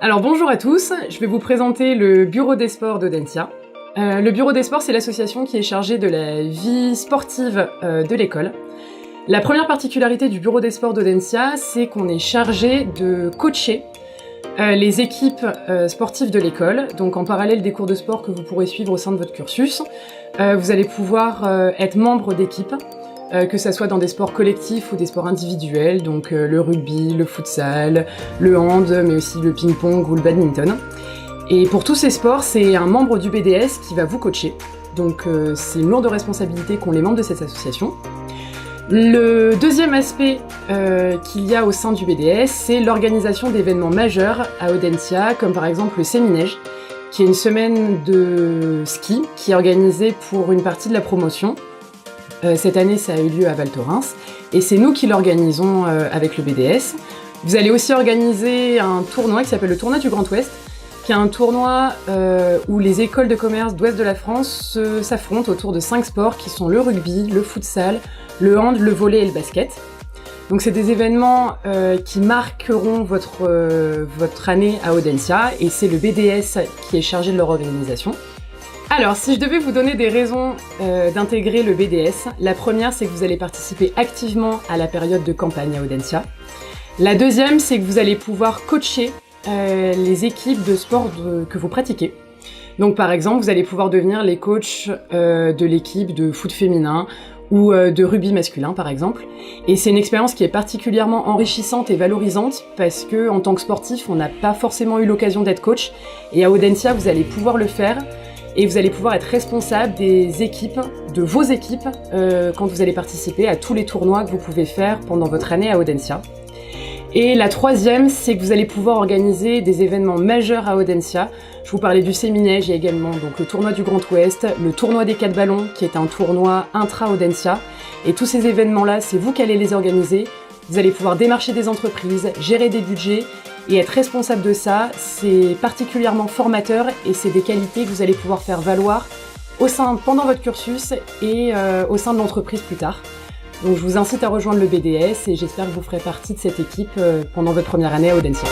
Alors bonjour à tous, je vais vous présenter le Bureau des sports d'Audencia. Le Bureau des sports, c'est l'association qui est chargée de la vie sportive de l'école. La première particularité du Bureau des sports d'Audencia, c'est qu'on est chargé de coacher les équipes sportives de l'école. Donc en parallèle des cours de sport que vous pourrez suivre au sein de votre cursus, vous allez pouvoir être membre d'équipes, que ça soit dans des sports collectifs ou des sports individuels, donc le rugby, le futsal, le hand, mais aussi le ping-pong ou le badminton. Et pour tous ces sports, c'est un membre du BDS qui va vous coacher. Donc c'est une lourde responsabilité qu'ont les membres de cette association. Le deuxième aspect qu'il y a au sein du BDS, c'est l'organisation d'événements majeurs à Audencia, comme par exemple le Sémineige, qui est une semaine de ski qui est organisée pour une partie de la promotion. Cette année, ça a eu lieu à Val Thorens, et c'est nous qui l'organisons avec le BDS. Vous allez aussi organiser un tournoi qui s'appelle le Tournoi du Grand Ouest, qui est un tournoi où les écoles de commerce d'ouest de la France s'affrontent autour de 5 sports qui sont le rugby, le futsal, le hand, le volley et le basket. Donc c'est des événements qui marqueront votre année à Audencia, et c'est le BDS qui est chargé de leur organisation. Alors, si je devais vous donner des raisons d'intégrer le BDS, la première, c'est que vous allez participer activement à la période de campagne à Audencia. La deuxième, c'est que vous allez pouvoir coacher les équipes de sport que vous pratiquez. Donc par exemple, vous allez pouvoir devenir les coachs de l'équipe de foot féminin ou de rugby masculin par exemple. Et c'est une expérience qui est particulièrement enrichissante et valorisante parce que en tant que sportif, on n'a pas forcément eu l'occasion d'être coach. Et à Audencia, vous allez pouvoir le faire. Et vous allez pouvoir être responsable des équipes, de vos équipes, quand vous allez participer à tous les tournois que vous pouvez faire pendant votre année à Audencia. Et la troisième, c'est que vous allez pouvoir organiser des événements majeurs à Audencia. Je vous parlais du Sémineige, il y a également donc, le tournoi du Grand Ouest, le tournoi des 4 ballons, qui est un tournoi intra-Audencia. Et tous ces événements-là, c'est vous qui allez les organiser. Vous allez pouvoir démarcher des entreprises, gérer des budgets, et être responsable de ça, c'est particulièrement formateur et c'est des qualités que vous allez pouvoir faire valoir pendant votre cursus et au sein de l'entreprise plus tard. Donc je vous incite à rejoindre le BDS et j'espère que vous ferez partie de cette équipe pendant votre première année à Audencia.